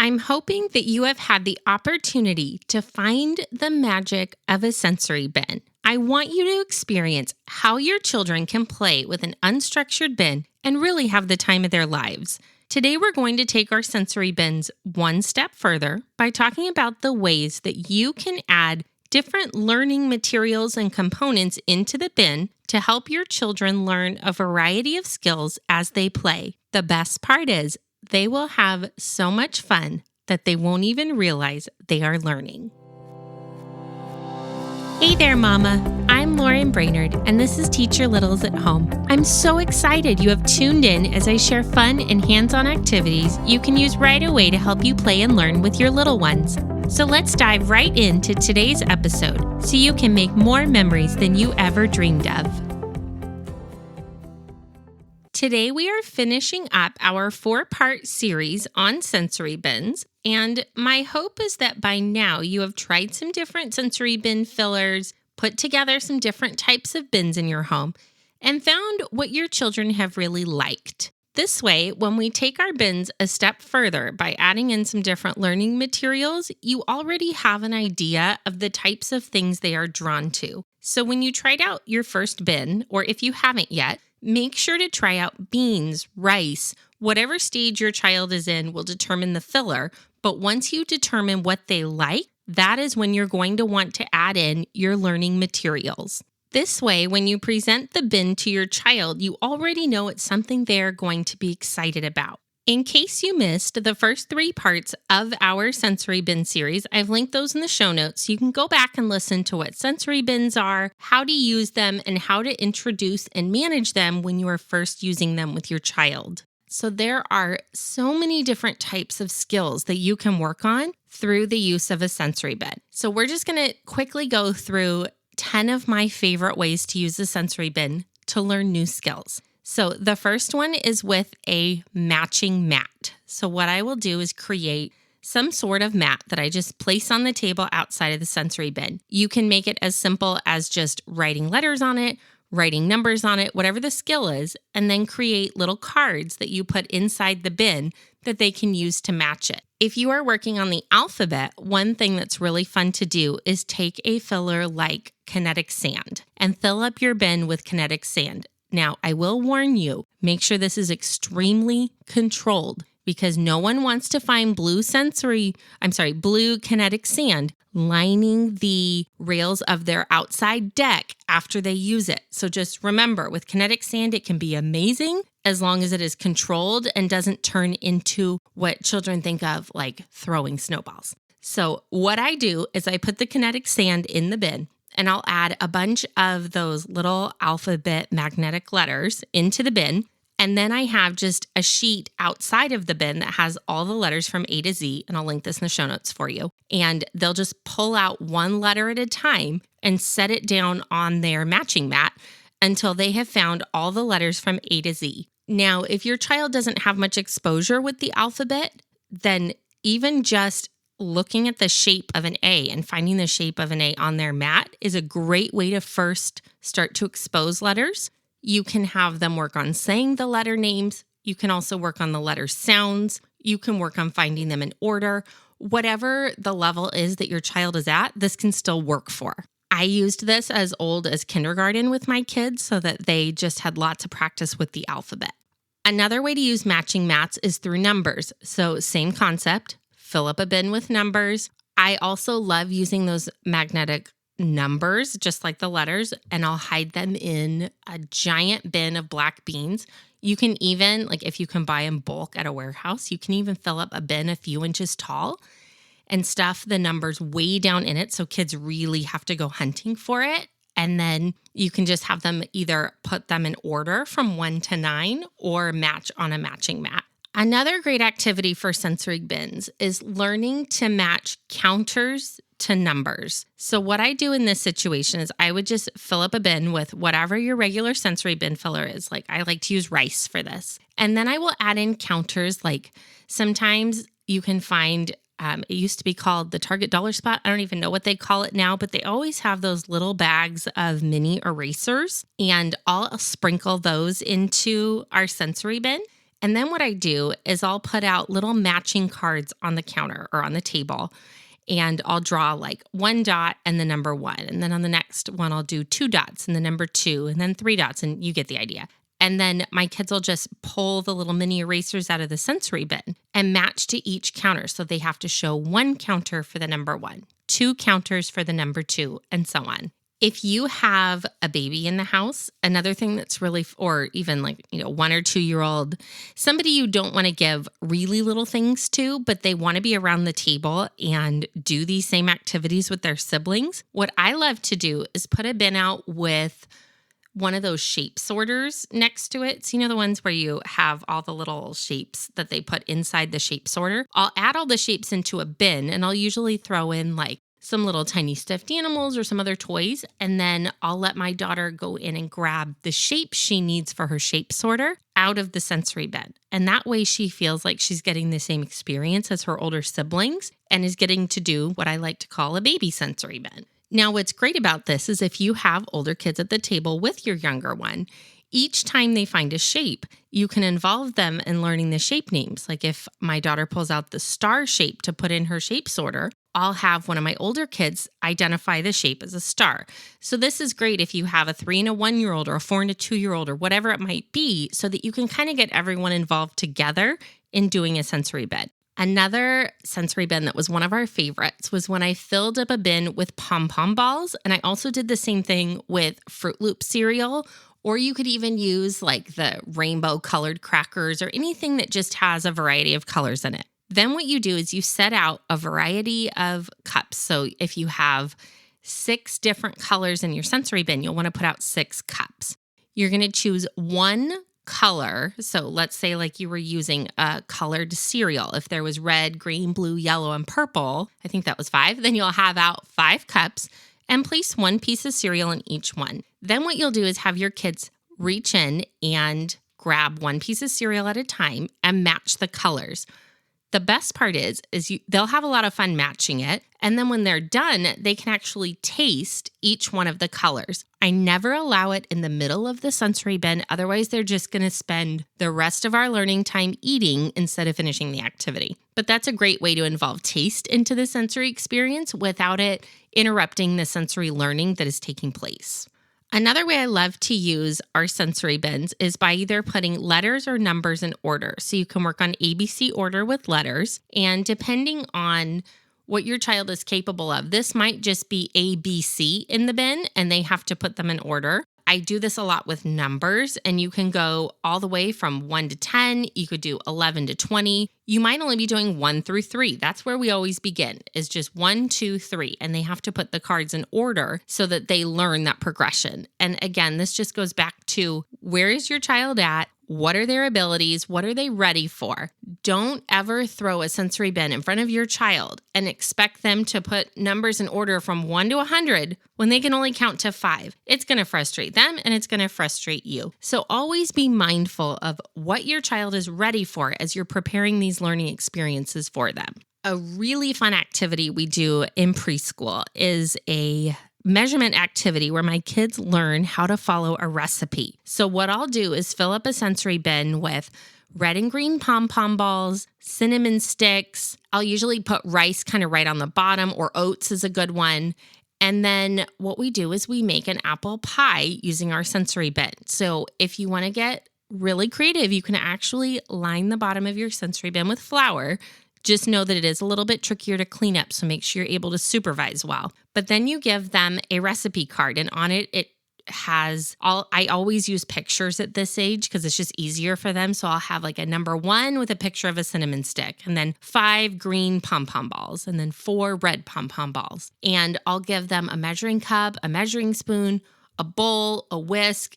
I'm hoping that you have had the opportunity to find the magic of a sensory bin. I want you to experience how your children can play with an unstructured bin and really have the time of their lives. Today, we're going to take our sensory bins one step further by talking about the ways that you can add different learning materials and components into the bin to help your children learn a variety of skills as they play. The best part is they will have so much fun that they won't even realize they are learning. Hey there, Mama. I'm Lauren Brainerd, and this is Teach Your Littles at Home. I'm so excited you have tuned in as I share fun and hands-on activities you can use right away to help you play and learn with your little ones. So let's dive right into today's episode so you can make more memories than you ever dreamed of. Today we are finishing up our 4-part series on sensory bins, and my hope is that by now you have tried some different sensory bin fillers, put together some different types of bins in your home, and found what your children have really liked. This way, when we take our bins a step further by adding in some different learning materials, you already have an idea of the types of things they are drawn to. So when you tried out your first bin, or if you haven't yet, make sure to try out beans, rice, whatever stage your child is in will determine the filler. But once you determine what they like, that is when you're going to want to add in your learning materials. This way, when you present the bin to your child, you already know it's something they're going to be excited about. In case you missed the first 3 parts of our sensory bin series, I've linked those in the show notes so you can go back and listen to what sensory bins are, how to use them, and how to introduce and manage them when you are first using them with your child. So there are so many different types of skills that you can work on through the use of a sensory bin. So we're just going to quickly go through 10 of my favorite ways to use a sensory bin to learn new skills. So the first one is with a matching mat. So what I will do is create some sort of mat that I just place on the table outside of the sensory bin. You can make it as simple as just writing letters on it, writing numbers on it, whatever the skill is, and then create little cards that you put inside the bin that they can use to match it. If you are working on the alphabet, one thing that's really fun to do is take a filler like kinetic sand and fill up your bin with kinetic sand. Now, I will warn you, make sure this is extremely controlled because no one wants to find blue kinetic sand lining the rails of their outside deck after they use it. So just remember, with kinetic sand, it can be amazing as long as it is controlled and doesn't turn into what children think of like throwing snowballs. So what I do is I put the kinetic sand in the bin, and I'll add a bunch of those little alphabet magnetic letters into the bin. And then I have just a sheet outside of the bin that has all the letters from A to Z, and I'll link this in the show notes for you. And they'll just pull out one letter at a time and set it down on their matching mat until they have found all the letters from A to Z. Now, if your child doesn't have much exposure with the alphabet, then even just looking at the shape of an A and finding the shape of an A on their mat is a great way to first start to expose letters. You can have them work on saying the letter names. You can also work on the letter sounds. You can work on finding them in order. Whatever the level is that your child is at, this can still work for. I used this as old as kindergarten with my kids so that they just had lots of practice with the alphabet. Another way to use matching mats is through numbers. So same concept. Fill up a bin with numbers. I also love using those magnetic numbers, just like the letters, and I'll hide them in a giant bin of black beans. You can even, like if you can buy in bulk at a warehouse, you can even fill up a bin a few inches tall and stuff the numbers way down in it so kids really have to go hunting for it. And then you can just have them either put them in order from 1 to 9 or match on a matching mat. Another great activity for sensory bins is learning to match counters to numbers. So what I do in this situation is I would just fill up a bin with whatever your regular sensory bin filler is. Like I like to use rice for this. And then I will add in counters. Like sometimes you can find, it used to be called the Target Dollar Spot. I don't even know what they call it now, but they always have those little bags of mini erasers, and I'll sprinkle those into our sensory bin. And then what I do is I'll put out little matching cards on the counter or on the table. And I'll draw like 1 dot and the number 1. And then on the next one, I'll do 2 dots and the number 2, and then 3 dots. And you get the idea. And then my kids will just pull the little mini erasers out of the sensory bin and match to each counter. So they have to show 1 counter for the number 1, 2 counters for the number 2, and so on. If you have a baby in the house, another thing that's really, or even like, 1 or 2 year old, somebody you don't want to give really little things to, but they want to be around the table and do these same activities with their siblings. What I love to do is put a bin out with one of those shape sorters next to it. So, the ones where you have all the little shapes that they put inside the shape sorter. I'll add all the shapes into a bin, and I'll usually throw in like some little tiny stuffed animals or some other toys. And then I'll let my daughter go in and grab the shape she needs for her shape sorter out of the sensory bin. And that way she feels like she's getting the same experience as her older siblings and is getting to do what I like to call a baby sensory bin. Now, what's great about this is if you have older kids at the table with your younger one, each time they find a shape, you can involve them in learning the shape names. Like if my daughter pulls out the star shape to put in her shape sorter, I'll have one of my older kids identify the shape as a star. So this is great if you have a 3 and a 1 year old or a 4 and a 2 year old or whatever it might be, so that you can kind of get everyone involved together in doing a sensory bin. Another sensory bin that was one of our favorites was when I filled up a bin with pom-pom balls. And I also did the same thing with Fruit Loop cereal, or you could even use like the rainbow colored crackers or anything that just has a variety of colors in it. Then what you do is you set out a variety of cups. So if you have 6 different colors in your sensory bin, you'll want to put out 6 cups. You're going to choose 1 color. So let's say like you were using a colored cereal. If there was red, green, blue, yellow, and purple, I think that was 5, then you'll have out 5 cups and place 1 piece of cereal in each one. Then what you'll do is have your kids reach in and grab 1 piece of cereal at a time and match the colors. The best part is they'll have a lot of fun matching it. And then when they're done, they can actually taste each one of the colors. I never allow it in the middle of the sensory bin. Otherwise, they're just going to spend the rest of our learning time eating instead of finishing the activity. But that's a great way to involve taste into the sensory experience without it interrupting the sensory learning that is taking place. Another way I love to use our sensory bins is by either putting letters or numbers in order. So you can work on ABC order with letters, and depending on what your child is capable of, this might just be ABC in the bin and they have to put them in order. I do this a lot with numbers, and you can go all the way from 1 to 10. You could do 11 to 20. You might only be doing 1 through 3. That's where we always begin, is just 1, 2, 3. And they have to put the cards in order so that they learn that progression. And again, this just goes back to, where is your child at? What are their abilities? What are they ready for? Don't ever throw a sensory bin in front of your child and expect them to put numbers in order from 1 to 100 when they can only count to 5. It's going to frustrate them and it's going to frustrate you. So always be mindful of what your child is ready for as you're preparing these learning experiences for them. A really fun activity we do in preschool is a measurement activity where my kids learn how to follow a recipe. So what I'll do is fill up a sensory bin with red and green pom-pom balls, cinnamon sticks. I'll usually put rice kind of right on the bottom, or oats is a good one. And then what we do is we make an apple pie using our sensory bin. So if you want to get really creative, you can actually line the bottom of your sensory bin with flour. Just know that it is a little bit trickier to clean up, so make sure you're able to supervise well. But then you give them a recipe card, and on it, I always use pictures at this age because it's just easier for them. So I'll have like a number 1 with a picture of a cinnamon stick, and then 5 green pom-pom balls, and then 4 red pom-pom balls. And I'll give them a measuring cup, a measuring spoon, a bowl, a whisk,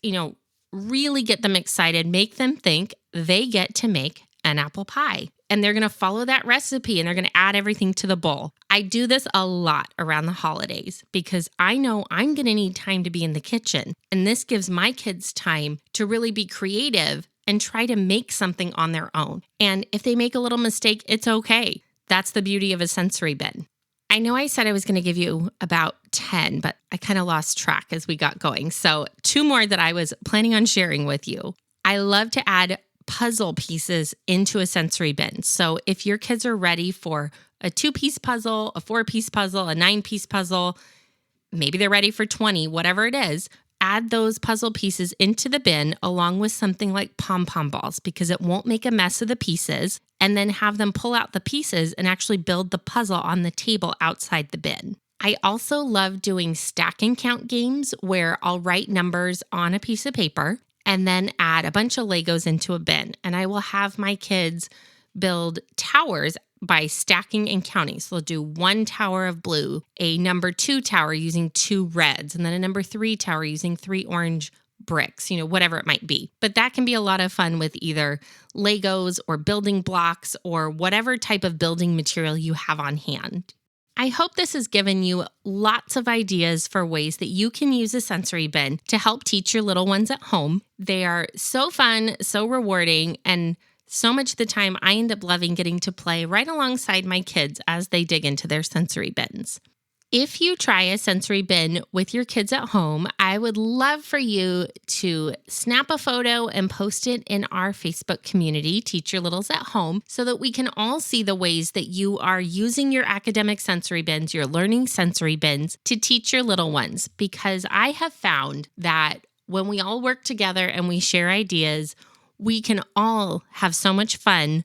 really get them excited, make them think they get to make an apple pie. And they're going to follow that recipe and they're going to add everything to the bowl. I do this a lot around the holidays because I know I'm going to need time to be in the kitchen. And this gives my kids time to really be creative and try to make something on their own. And if they make a little mistake, it's okay. That's the beauty of a sensory bin. I know I said I was going to give you about 10, but I kind of lost track as we got going. So 2 more that I was planning on sharing with you. I love to add puzzle pieces into a sensory bin. So if your kids are ready for a 2-piece puzzle, a 4-piece puzzle, a 9-piece puzzle, maybe they're ready for 20, whatever it is, add those puzzle pieces into the bin along with something like pom-pom balls because it won't make a mess of the pieces, and then have them pull out the pieces and actually build the puzzle on the table outside the bin. I also love doing stack and count games where I'll write numbers on a piece of paper and then add a bunch of Legos into a bin. And I will have my kids build towers by stacking and counting. So they'll do 1 tower of blue, a number 2 tower using 2 reds, and then a number 3 tower using 3 orange bricks, whatever it might be. But that can be a lot of fun with either Legos or building blocks or whatever type of building material you have on hand. I hope this has given you lots of ideas for ways that you can use a sensory bin to help teach your little ones at home. They are so fun, so rewarding, and so much of the time I end up loving getting to play right alongside my kids as they dig into their sensory bins. If you try a sensory bin with your kids at home, I would love for you to snap a photo and post it in our Facebook community, Teach Your Littles at Home, so that we can all see the ways that you are using your academic sensory bins, your learning sensory bins, to teach your little ones. Because I have found that when we all work together and we share ideas, we can all have so much fun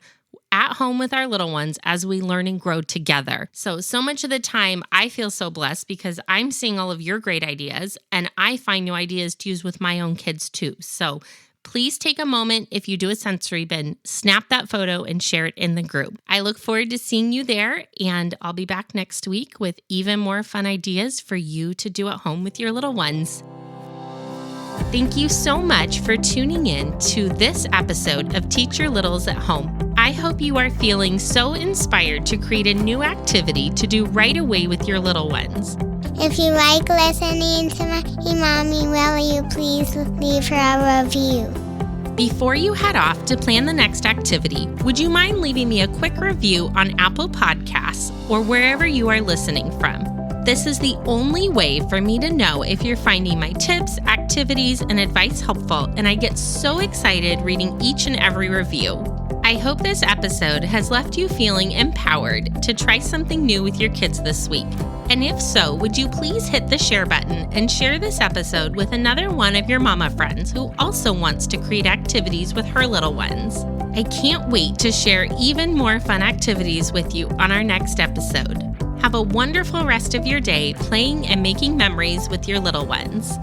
at home with our little ones as we learn and grow together. So much of the time, I feel so blessed because I'm seeing all of your great ideas and I find new ideas to use with my own kids too. So please take a moment if you do a sensory bin, snap that photo and share it in the group. I look forward to seeing you there, and I'll be back next week with even more fun ideas for you to do at home with your little ones. Thank you so much for tuning in to this episode of Teach Your Littles at Home. I hope you are feeling so inspired to create a new activity to do right away with your little ones. If you like listening to my mommy, will you please leave her a review? Before you head off to plan the next activity, would you mind leaving me a quick review on Apple Podcasts or wherever you are listening from? This is the only way for me to know if you're finding my tips, activities, and advice helpful, and I get so excited reading each and every review. I hope this episode has left you feeling empowered to try something new with your kids this week. And if so, would you please hit the share button and share this episode with another one of your mama friends who also wants to create activities with her little ones. I can't wait to share even more fun activities with you on our next episode. Have a wonderful rest of your day playing and making memories with your little ones.